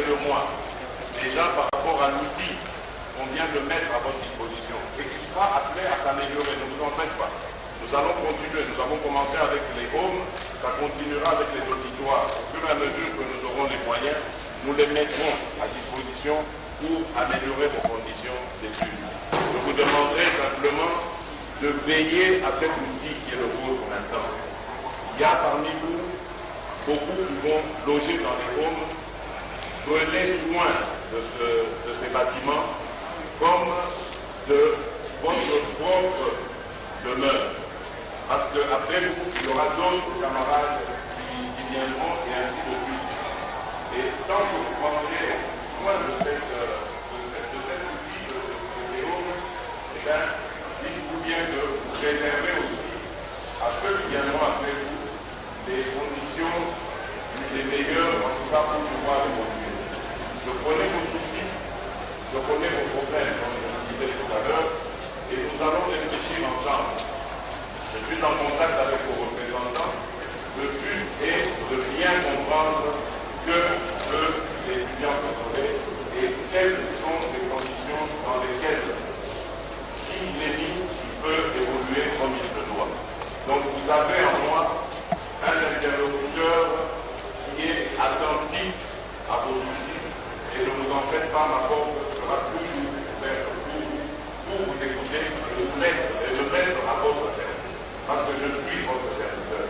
aidez-le-moi. Déjà par rapport à l'outil qu'on vient de mettre à votre disposition et qui sera appelé à s'améliorer. Ne vous en faites pas. Nous allons continuer. Nous avons commencé avec les homes, ça continuera avec les auditoires. Au fur et à mesure que nous aurons les moyens, nous les mettrons à disposition pour améliorer vos conditions d'études. Je vous demanderai simplement de veiller à cet outil qui est le vôtre maintenant. Il y a parmi vous beaucoup qui vont loger dans les homes. Prenez soin de ces bâtiments comme de votre propre demeure. Parce qu'après vous, il y aura d'autres camarades qui viendront et ainsi de suite. Et tant que vous prendrez soin de cet outil de ces homes, eh bien, dites-vous bien que vous réservez aussi à ceux qui viendront après vous des conditions les meilleures, en tout cas pour pouvoir évoluer. Je connais vos soucis, je connais vos problèmes, comme je vous disais tout à l'heure, et nous allons réfléchir ensemble. Je suis en contact avec vos représentants. Le but est de bien comprendre que veut l'étudiant congolais et quelles sont les conditions dans lesquelles, s'il est mis, il peut évoluer comme il se doit. Donc vous avez en moi un interlocuteur qui est attentif à vos soucis et ne vous en faites pas, ma porte sera toujours ouverte pour vous écouter et le mettre à votre service. Parce que je suis votre serviteur.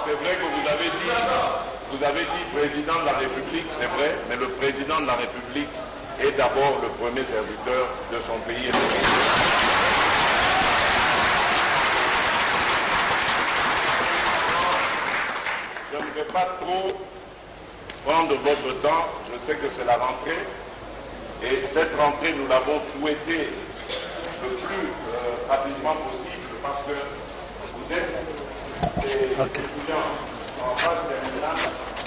C'est vrai que vous avez dit président de la République, c'est vrai, mais le président de la République est d'abord le premier serviteur de son pays et de son pays. Je ne vais pas trop prendre votre temps, je sais que c'est la rentrée, et cette rentrée, nous l'avons souhaitée le plus rapidement possible, parce que vous êtes des étudiants en phase terminale,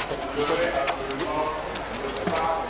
vous devrez absolument ne pas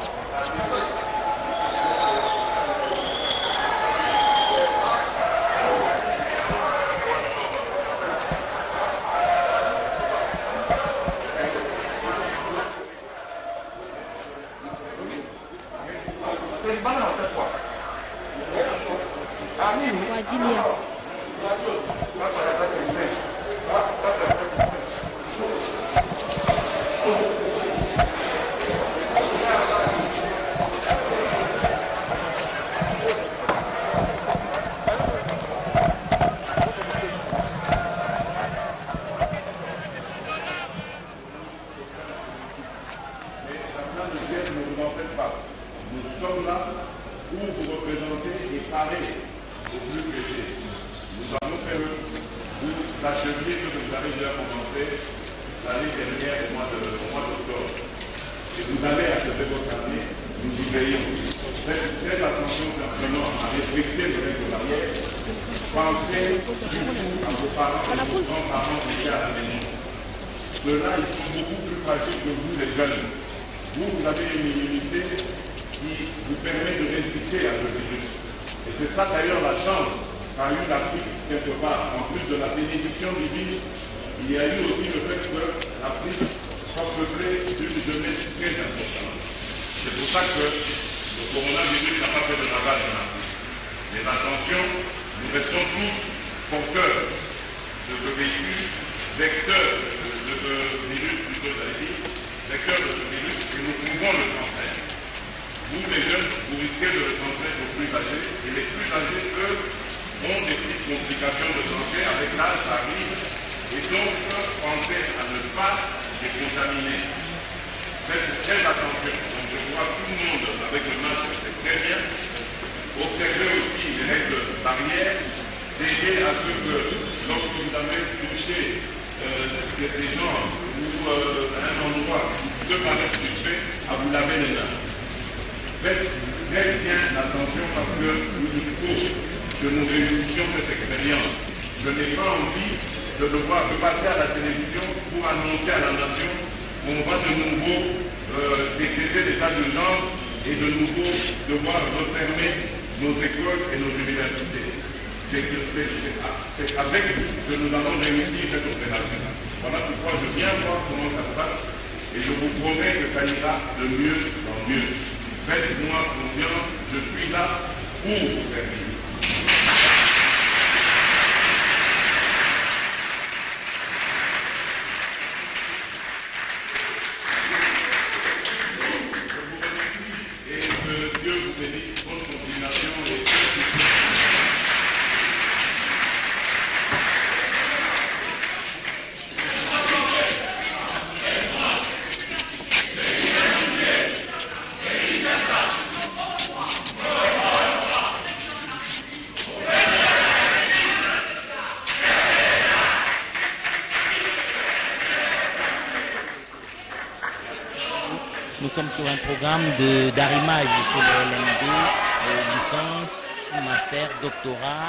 nos écoles et nos universités. C'est avec vous que nous allons réussir cette opération. Voilà pourquoi je viens voir comment ça se passe et je vous promets que ça ira de mieux en mieux. Faites-moi confiance, je suis là pour vous servir. Nous sommes sur un programme d'arrimage sur le LMD, licence, master, doctorat.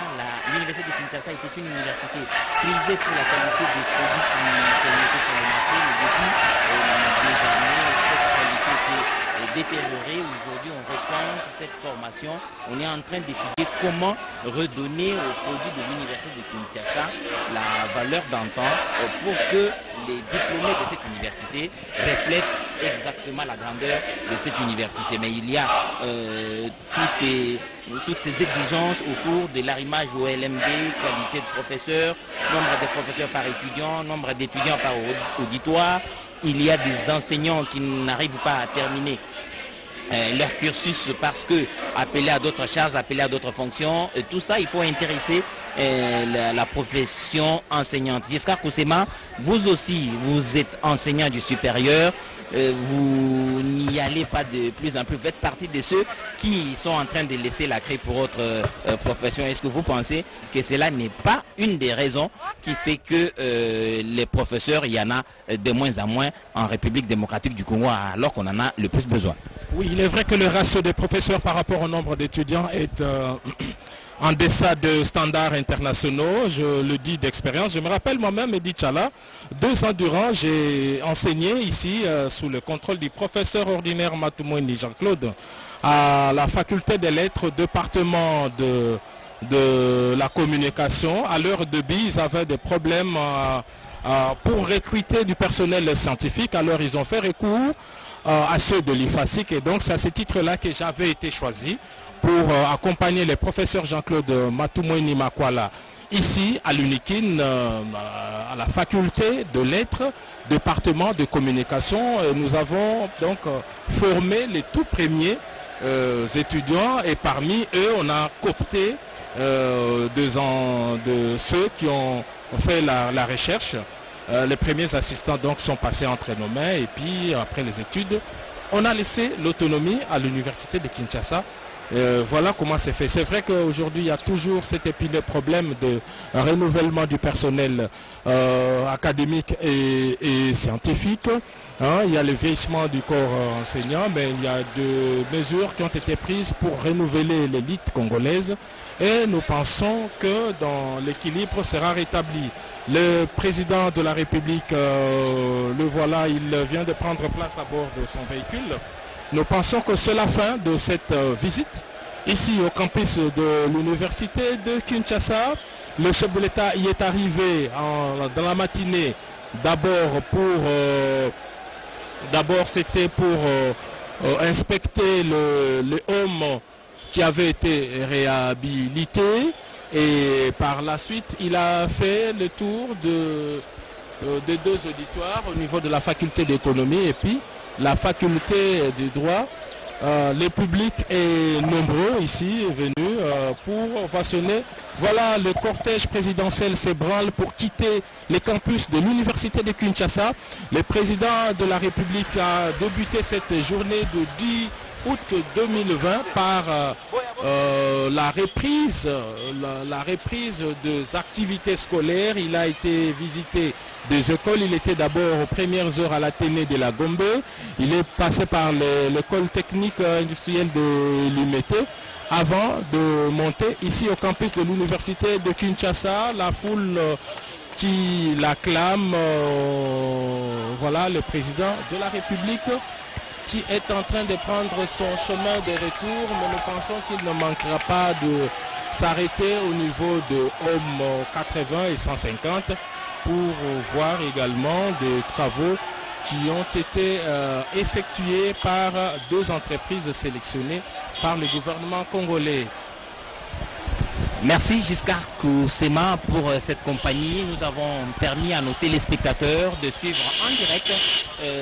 L'université de Kinshasa était une université prisée pour la qualité des produits qui étaient sur le marché. Mais depuis des années, cette qualité s'est détériorée. Aujourd'hui, on repense cette formation. On est en train d'étudier comment redonner aux produits de l'université de Kinshasa la valeur d'antan pour que les diplômés de cette université reflètent exactement la grandeur de cette université. Mais il y a toutes ces exigences au cours de l'arrimage au LMD, qualité de professeur, nombre de professeurs par étudiant, nombre d'étudiants par auditoire. Il y a des enseignants qui n'arrivent pas à terminer leur cursus parce que appelés à d'autres charges, appelés à d'autres fonctions, et tout ça, il faut intéresser la profession enseignante. Giscard Koussema, vous aussi, vous êtes enseignant du supérieur, vous n'y allez pas de plus en plus, vous faites partie de ceux qui sont en train de laisser la craie pour autre profession. Est-ce que vous pensez que cela n'est pas une des raisons qui fait que les professeurs, il y en a de moins en moins en République démocratique du Congo alors qu'on en a le plus besoin? Oui, il est vrai que le ratio des professeurs par rapport au nombre d'étudiants est en deçà de standards internationaux, je le dis d'expérience. Je me rappelle moi-même, Eddy Tchala, 2 ans durant, j'ai enseigné ici sous le contrôle du professeur ordinaire Matoumouni Jean-Claude à la faculté des lettres, département de la communication. À l'heure de BI, ils avaient des problèmes pour recruter du personnel scientifique. Alors ils ont fait recours à ceux de l'IFASIC et donc c'est à ce titre-là que j'avais été choisi pour accompagner les professeurs Jean-Claude Matoumouni Makwala ici à l'UNIKIN, à la faculté de lettres, département de communication. Et nous avons donc formé les tout premiers étudiants et parmi eux on a coopté de ceux qui ont fait la recherche. Les premiers assistants donc sont passés entre nos mains et puis après les études, on a laissé l'autonomie à l'université de Kinshasa. Voilà comment c'est fait. C'est vrai qu'aujourd'hui il y a toujours cet épineux problème de renouvellement du personnel académique et scientifique. Il y a le vieillissement du corps enseignant, mais il y a des mesures qui ont été prises pour renouveler l'élite congolaise et nous pensons que dans l'équilibre sera rétabli. Le président de la République, le voilà, il vient de prendre place à bord de son véhicule. Nous pensons que c'est la fin de cette visite ici au campus de l'université de Kinshasa. Le chef de l'État y est arrivé dans la matinée. D'abord c'était pour inspecter le home qui avait été réhabilité. Et par la suite, il a fait le tour des 2 auditoires au niveau de la faculté d'économie et puis la faculté du droit. Le public est nombreux ici, venu pour ovationner. Voilà, le cortège présidentiel s'ébranle pour quitter les campus de l'université de Kinshasa. Le président de la République a débuté cette journée de 10 août 2020 par la reprise des activités scolaires. Il a été visité des écoles. Il était d'abord aux premières heures à l'Athénée de la Gombe. Il est passé par l'école technique industrielle de Limete avant de monter ici au campus de l'université de Kinshasa. La foule qui l'acclame, voilà le président de la République qui est en train de prendre son chemin de retour, mais nous pensons qu'il ne manquera pas de s'arrêter au niveau de Home 80 et 150 pour voir également des travaux qui ont été effectués par deux entreprises sélectionnées par le gouvernement congolais. Merci Giscard Koussema pour cette compagnie. Nous avons permis à nos téléspectateurs de suivre en direct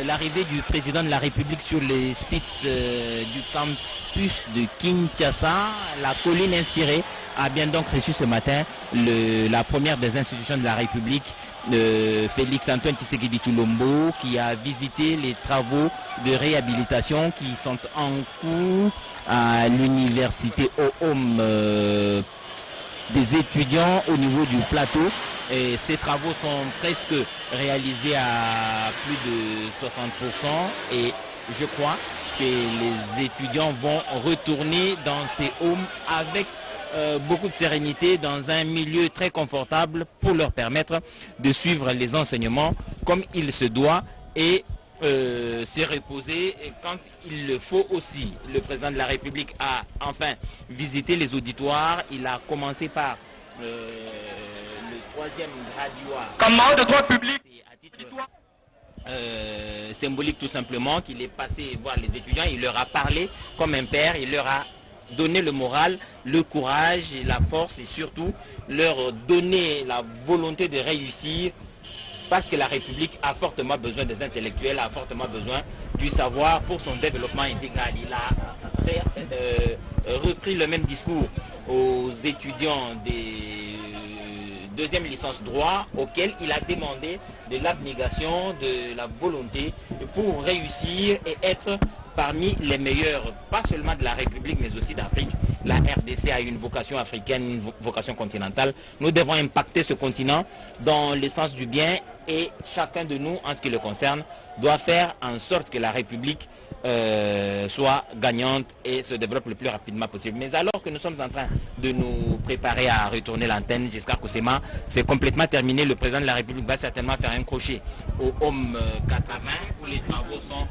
l'arrivée du président de la République sur les sites du campus de Kinshasa. La colline inspirée a bien donc reçu ce matin la première des institutions de la République, Félix Antoine Tshisekedi Tshilombo, qui a visité les travaux de réhabilitation qui sont en cours à l'université OHOM des étudiants au niveau du plateau. Et ces travaux sont presque réalisés à plus de 60% et je crois que les étudiants vont retourner dans ces homes avec beaucoup de sérénité, dans un milieu très confortable pour leur permettre de suivre les enseignements comme il se doit et se reposer quand il le faut aussi. Le président de la République a enfin visité les auditoires. Il a commencé par le troisième graduat. Comment de droit public symbolique tout simplement, qu'il est passé voir les étudiants. Il leur a parlé comme un père. Il leur a donné le moral, le courage et la force et surtout leur donner la volonté de réussir. Parce que la République a fortement besoin des intellectuels, a fortement besoin du savoir pour son développement intégral. Il a repris le même discours aux étudiants des deuxième licence droit, auxquels il a demandé de l'abnégation, de la volonté pour réussir et être parmi les meilleurs, pas seulement de la République, mais aussi d'Afrique. La RDC a une vocation africaine, une vocation continentale. Nous devons impacter ce continent dans le sens du bien et chacun de nous, en ce qui le concerne, doit faire en sorte que la République soit gagnante et se développe le plus rapidement possible. Mais alors que nous sommes en train de nous préparer à retourner l'antenne, Giscard Koussema, c'est complètement terminé. Le président de la République va certainement faire un crochet au Home 80 où les travaux sont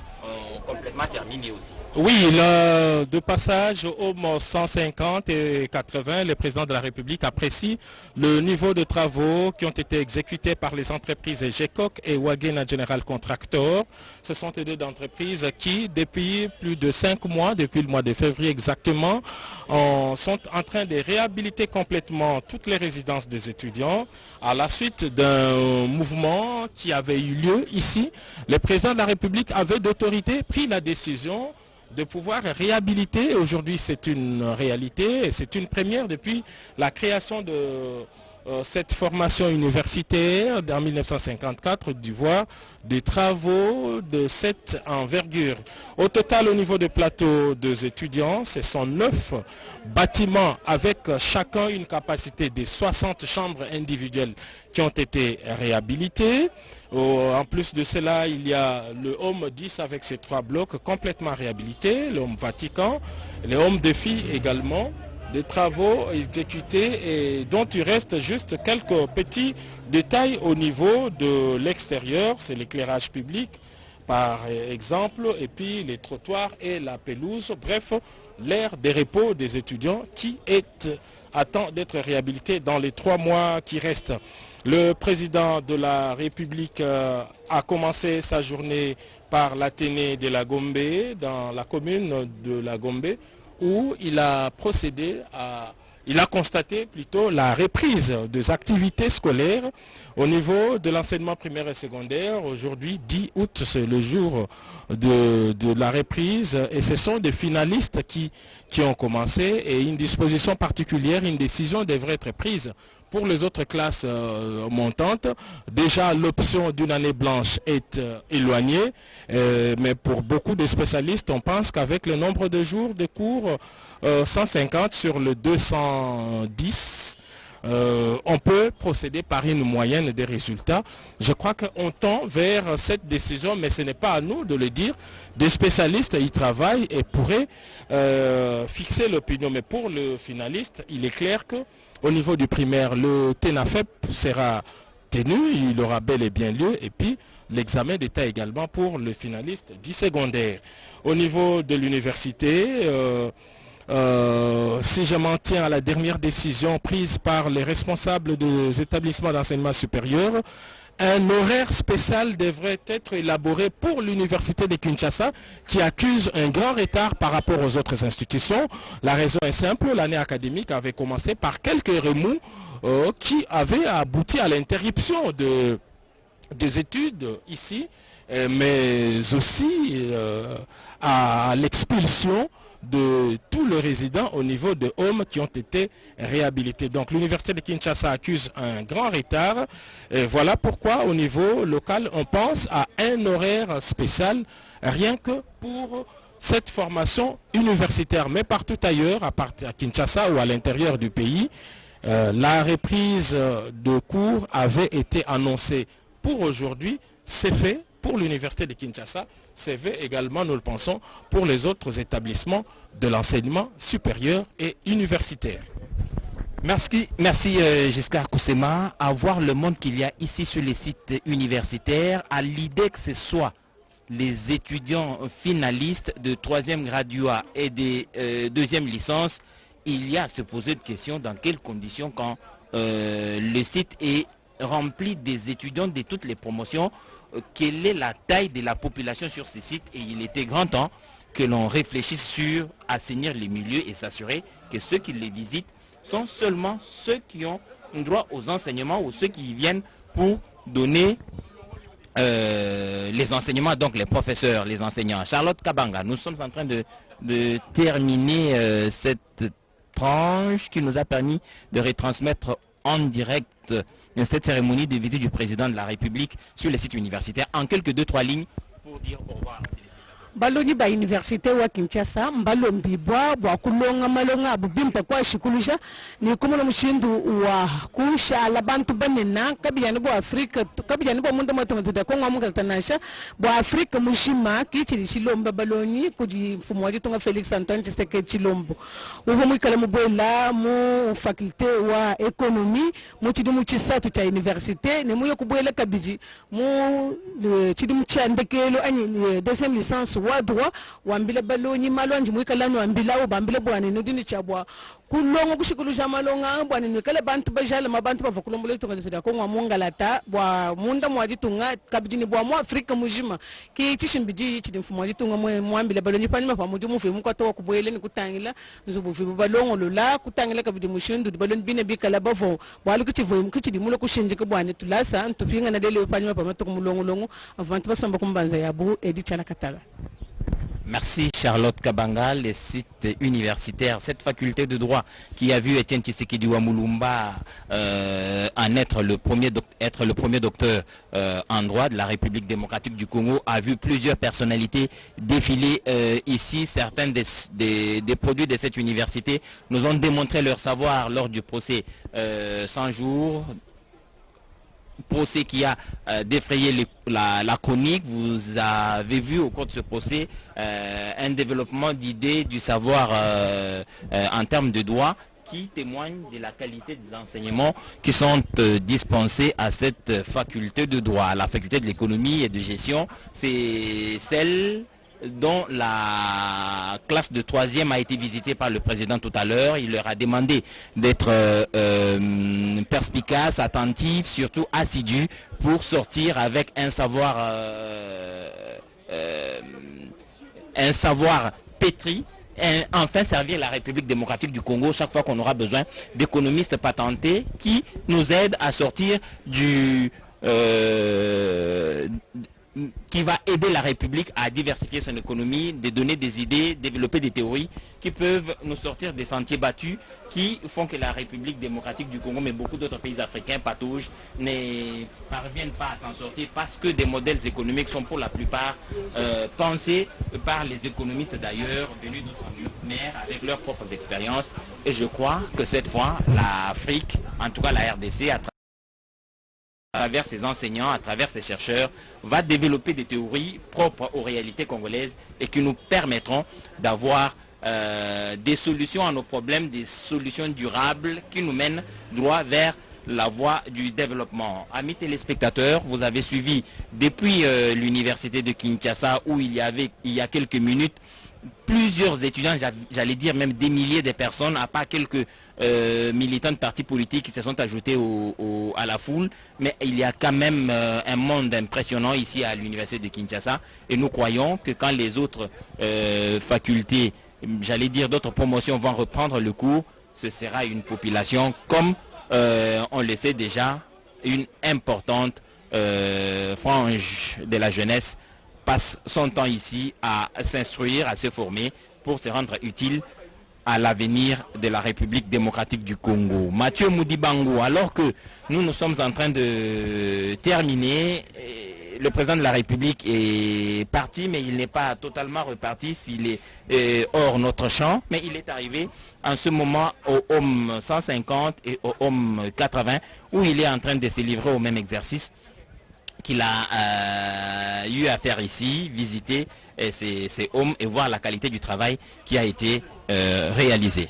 complètement terminés aussi. Oui, de passage au Home 150 et 80, le président de la République apprécie le niveau de travaux qui ont été exécutés par les entreprises GECOC et Wagena General Contractor. Ce sont deux entreprises qui, depuis plus de 5 mois, depuis le mois de février exactement, sont en train de réhabiliter complètement toutes les résidences des étudiants à la suite d'un mouvement qui avait eu lieu ici. Le président de la République avait d'autorité pris la décision de pouvoir réhabiliter. Aujourd'hui, c'est une réalité et c'est une première depuis la création de cette formation universitaire en 1954 d'Ivoire, des travaux de cette envergure. Au total, au niveau des plateaux des étudiants, ce sont 9 bâtiments avec chacun une capacité de 60 chambres individuelles qui ont été réhabilitées. En plus de cela, il y a le Home 10 avec ses 3 blocs complètement réhabilités, le Home Vatican, le Home des filles également, des travaux exécutés et dont il reste juste quelques petits détails au niveau de l'extérieur, c'est l'éclairage public par exemple, et puis les trottoirs et la pelouse, bref, l'aire de repos des étudiants qui attend d'être réhabilité dans les 3 mois qui restent. Le président de la République a commencé sa journée par l'Athénée de la Gombe, dans la commune de la Gombe, où il a constaté plutôt la reprise des activités scolaires au niveau de l'enseignement primaire et secondaire. Aujourd'hui, 10 août, c'est le jour de la reprise et ce sont des finalistes qui ont commencé et une disposition particulière, une décision devrait être prise pour les autres classes montantes. Déjà, l'option d'une année blanche est éloignée, mais pour beaucoup de spécialistes, on pense qu'avec le nombre de jours de cours, 150 sur le 210, on peut procéder par une moyenne des résultats. Je crois qu'on tend vers cette décision, mais ce n'est pas à nous de le dire. Des spécialistes y travaillent et pourraient fixer l'opinion. Mais pour le finaliste, il est clair qu'au niveau du primaire, le TENAFEP sera tenu, il aura bel et bien lieu, et puis l'examen d'État également pour le finaliste du secondaire. Au niveau de l'université, si je m'en tiens à la dernière décision prise par les responsables des établissements d'enseignement supérieur, un horaire spécial devrait être élaboré pour l'université de Kinshasa qui accuse un grand retard par rapport aux autres institutions. La raison est simple, l'année académique avait commencé par quelques remous qui avaient abouti à l'interruption des études ici, mais aussi à l'expulsion de tous les résidents au niveau de Home qui ont été réhabilités. Donc l'université de Kinshasa accuse un grand retard. Et voilà pourquoi au niveau local on pense à un horaire spécial rien que pour cette formation universitaire. Mais partout ailleurs, à Kinshasa ou à l'intérieur du pays, la reprise de cours avait été annoncée pour aujourd'hui. C'est fait pour l'université de Kinshasa, c'est fait également, nous le pensons, pour les autres établissements de l'enseignement supérieur et universitaire. Merci Giscard Koussema. À voir le monde qu'il y a ici sur les sites universitaires, à l'idée que ce soit les étudiants finalistes de 3e graduat et des 2e licence, il y a à se poser de questions dans quelles conditions quand le site est rempli des étudiants de toutes les promotions, quelle est la taille de la population sur ces sites, et il était grand temps que l'on réfléchisse sur assainir les milieux et s'assurer que ceux qui les visitent sont seulement ceux qui ont droit aux enseignements ou ceux qui viennent pour donner les enseignements, donc les professeurs, les enseignants. Charlotte Kabanga, nous sommes en train de terminer cette tranche qui nous a permis de retransmettre en direct cette cérémonie de visite du président de la République sur les sites universitaires. En quelques 2-3 lignes pour dire au revoir. Balongi ba université wa Kinshasa mbalombi bwa kulonga malonga bubimpa kwa shikuluja ni kumula mushindu wa kusha la bantu banena kabiyani bwa Afrika kabiyani bwa munda matonga da konga munga tanasha bwa Afrika mushima kichiri chilomba balonyi kudi mfumo wa tonga Felix Antoine Tshisekedi chilombo uvo mwikala mubwela mu faculté wa économie mu chidimu chisatu cha université ne muyo kubwela kabiji mu chidimu cha ndekelo ani deuxième licence wa droit wambile balonyi malonji mwikalano wambila ubambile bwana nodini chabwa kulongo kushikuluja malonga bwana nikale bantu bajala mabantu bavakulombole tonga ko ngwamungalata bwa munda mwaji tunga kabijini bwa mu Afrika mujima ki tishimbiji chidi mfumo waji tunga mwambile balonyi panima pamoja mufe mukwato wa kubwele ni kutangila nzubuvi balongo lola kutangila kabidi mushindu balonyi bine bikala bavo bwalu kutivo mukiti mulo kushinjika bwana tulasa ntupinga na dele panima pamato kumulongo longo avantu basomba kumbanza yabu edi chala katala. Merci Charlotte Kabanga, les sites universitaires, cette faculté de droit qui a vu Étienne Tshisekedi Wamulumba être le premier docteur en droit de la République démocratique du Congo, a vu plusieurs personnalités défiler ici. Certains des produits de cette université nous ont démontré leur savoir lors du procès 100 jours. Procès qui a défrayé la chronique. Vous avez vu au cours de ce procès un développement d'idées, du savoir en termes de droit qui témoigne de la qualité des enseignements qui sont dispensés à cette faculté de droit. La faculté de l'économie et de gestion, c'est celle dont la classe de 3e a été visitée par le président tout à l'heure. Il leur a demandé d'être perspicaces, attentifs, surtout assidus pour sortir avec un savoir pétri et enfin servir la République démocratique du Congo chaque fois qu'on aura besoin d'économistes patentés qui nous aident à sortir qui va aider la République à diversifier son économie, de donner des idées, développer des théories qui peuvent nous sortir des sentiers battus qui font que la République démocratique du Congo, mais beaucoup d'autres pays africains pataugent, ne parviennent pas à s'en sortir parce que des modèles économiques sont pour la plupart pensés par les économistes d'ailleurs, venus de mer avec leurs propres expériences. Et je crois que cette fois, l'Afrique, en tout cas la RDC, à travers ses enseignants, à travers ses chercheurs, va développer des théories propres aux réalités congolaises et qui nous permettront d'avoir des solutions à nos problèmes, des solutions durables qui nous mènent droit vers la voie du développement. Amis téléspectateurs, vous avez suivi depuis l'université de Kinshasa où il y a quelques minutes plusieurs étudiants, j'allais dire même des milliers de personnes, à part quelques militants de partis politiques qui se sont ajoutés à la foule. Mais il y a quand même un monde impressionnant ici à l'université de Kinshasa. Et nous croyons que quand les autres facultés, j'allais dire d'autres promotions vont reprendre le cours, ce sera une population comme on le sait déjà, une importante frange de la jeunesse passe son temps ici à s'instruire, à se former pour se rendre utile à l'avenir de la République démocratique du Congo. Mathieu Moudibango, alors que nous sommes en train de terminer, le président de la République est parti, mais il n'est pas totalement reparti s'il est hors notre champ, mais il est arrivé en ce moment au HOM 150 et au HOM 80, où il est en train de se livrer au même exercice qu'il a eu à faire ici, visiter ces hommes et voir la qualité du travail qui a été réalisé.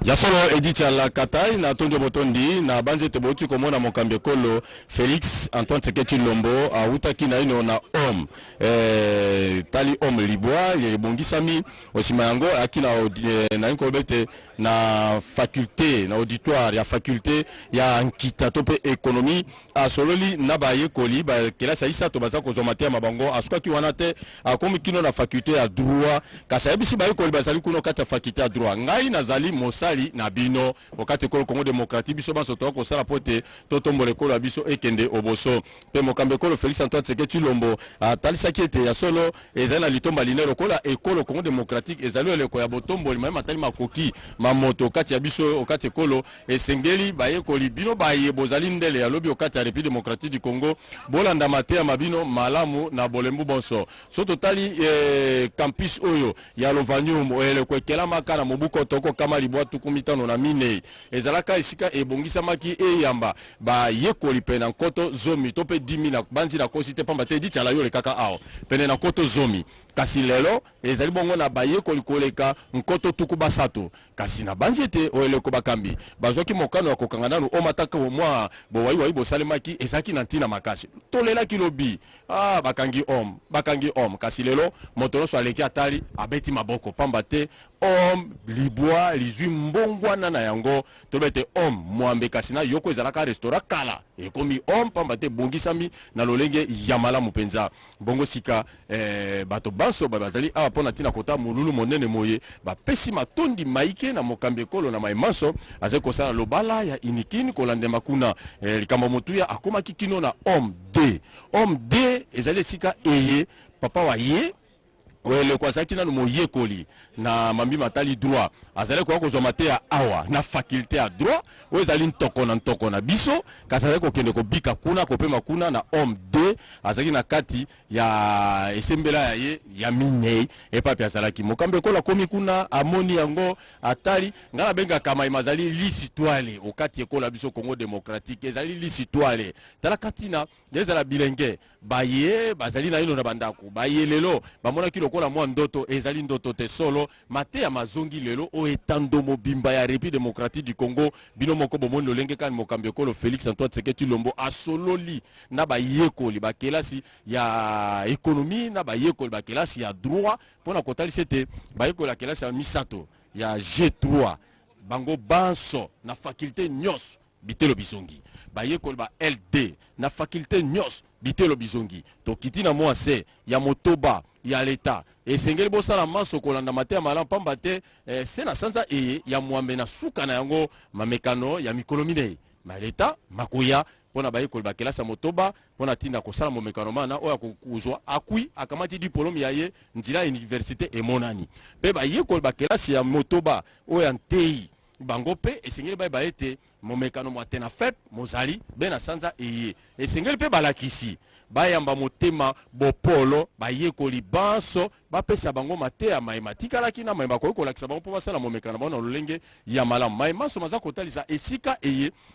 Yasolo Edith la Katai na Tondio Motondi na banze teboti komona mokambe kolo Félix Antoine Tshisekedi Lombo a utaki na ino na homme tali homme libwa yebongisami osima yango akina na nkobete na faculté na auditoire ya faculté ya nkita tope économie a sololi na baye koli ba kelasa isa to baza kozomatia mabango asukaki wana te akomi kino na faculté ya droit kasa yebisi baye koli bazali kuno kata faculté ya droit ngai nazali mosali na bino wakati ko Congo démocratique biso baso to ko sala pote toto molekolo ya biso ekende oboso pe mokambe kolo Félix Antoine Tshisekedi Lombo atalisa kiete ya solo ezali na litomba linero kola ekolo Congo démocratique ezali eleko ya botombo li matali makoki mamoto kati ya biso okati kolo esengeli baye koli bino baye bozali ndele ya lobi okati ya République démocratique du Congo bolanda matea mabino malamu na bolembu bonso so totali campus oyo ya Lovanium eleko ekela makana mobuko toko kama libwa tukumitano na mine ezalaka esika ebongisamaki eyamba ba yekoli pena nkoto zomi tope 10 na banzi na kosite pamba te di chala yo le kaka ao pene na nkoto zomi kasi lelo ezali bongo na bayekoli koleka nkoto tuku basato kasi na banzi te oyeleko bakambi bazwaki mokano ya kokanga nanu omataka mwa bowayi bosalemaki ezaki na ntina makasi tolela kilobi bakangi om kasi lelo moto nyonso aleki atali abeti maboko pamba te om libwa lizwi mbongwana na yango tobete om mwambe kasi na yoko ezalaka restaurant kala ekomi om pamba te bongisami na lolenge ya malamu penza bongo sika bato banso bazali awa pona tina kota mululu monene moye bapesi matondi maike na mokambe kolo na maimanso azali kosala lobala ya inikini kolandema kuna likambo motuya akomaki kino na om d ezali sika eye papa wa ye wele kwa saki na moyekoli na mambi matali droit azali kwa kozoma te ya awa na faculté ya droit ezali ntoko na biso kasale ko kende ko bika kuna ko pema kuna na homme de azali na kati ya esembela ya ye ya minei epapi azalaki mokambe kola komi kuna amoni yango atali ngala benga kama imazali lisitwale okati ekola biso Congo démocratique ezali lisitwale tala katina ezala bilenge baye bazali na ino na bandako baye lelo bamona kilo kola mwa ndoto ezali ndoto te solo mate ya mazongi lelo o etando mobimba ya République démocratique du Congo bino moko bomoni lolenge kan mokambe kolo Félix Antoine Tshisekedi Lombo asololi na bayekoli bakelasi ya économie na bayekoli bakelasi ya droit pona kotalisa te bayekoli bakelasi ya misato ya G3 bango banso na faculté nyos bitelo bizongi bayekoli ba LD na faculté nyos bitelo bizongi tokiti na mwase ya motoba ya leta esengeli bosala maso kolanda matea malam pamba te sena sanza ya mwambe na suka na yango mamekano ya mikolo minei ma leta makuya pona bayekoli bakelasa motoba pona tinda kosala momekano mana oya kuzwa akui akamati diplôme ya ye ndila université emonani pe bayekoli bakelasi ya motoba oya ntei bango pe esengeli ba ete momekano mwatena fet mozali bena sanza esengeli pe balakisi bayamba motema bopolo bayekoli banso bapesa bango matea maima tikalaki na maima kokolakisa bango po basala momekano bango na lolenge ya malamu maima so maza kotalisa esika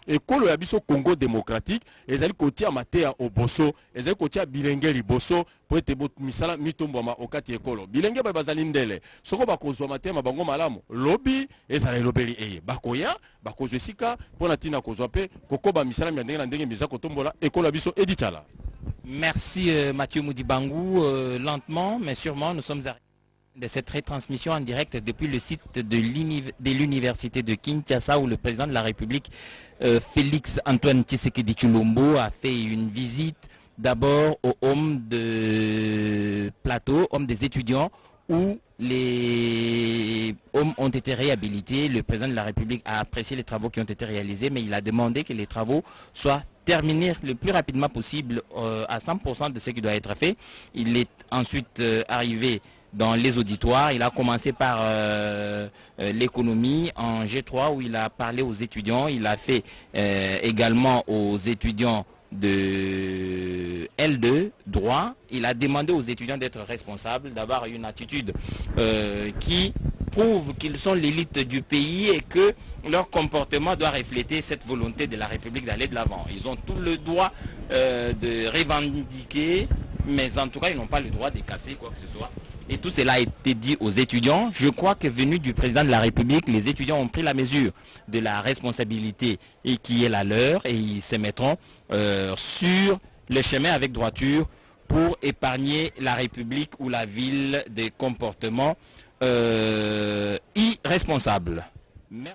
ekolo ya biso Congo démocratique ezali kotia matea oboso ezali kotia bilenge liboso po ete misala mitombwama okati ekolo bilenge bazali ndele soko bakozwa matea bango malamu lobi ezali lobeli bakoya bakozwa esika pona tina kozwa pe kokoba misala ya ndenge na ndenge miza kotombola ekola biso Edith Tchala. Merci Mathieu Moudibangou. Lentement mais sûrement, nous sommes arrivés de cette retransmission en direct depuis le site de l'université de Kinshasa où le président de la République Félix Antoine Tshisekedi Tshilombo a fait une visite d'abord au home de plateau, home des étudiants où les hommes ont été réhabilités. Le président de la République a apprécié les travaux qui ont été réalisés, mais il a demandé que les travaux soient terminés le plus rapidement possible à 100% de ce qui doit être fait. Il est ensuite arrivé dans les auditoires. Il a commencé par l'économie en G3 où il a parlé aux étudiants. Il a fait également aux étudiants de L2, droit. Il a demandé aux étudiants d'être responsables, d'avoir une attitude qui prouve qu'ils sont l'élite du pays et que leur comportement doit refléter cette volonté de la République d'aller de l'avant. Ils ont tout le droit de revendiquer, mais en tout cas, ils n'ont pas le droit de casser quoi que ce soit. Et tout cela a été dit aux étudiants. Je crois que venu du président de la République, les étudiants ont pris la mesure de la responsabilité et qui est la leur et ils se mettront sur le chemin avec droiture pour épargner la République ou la ville des comportements irresponsables. Merci.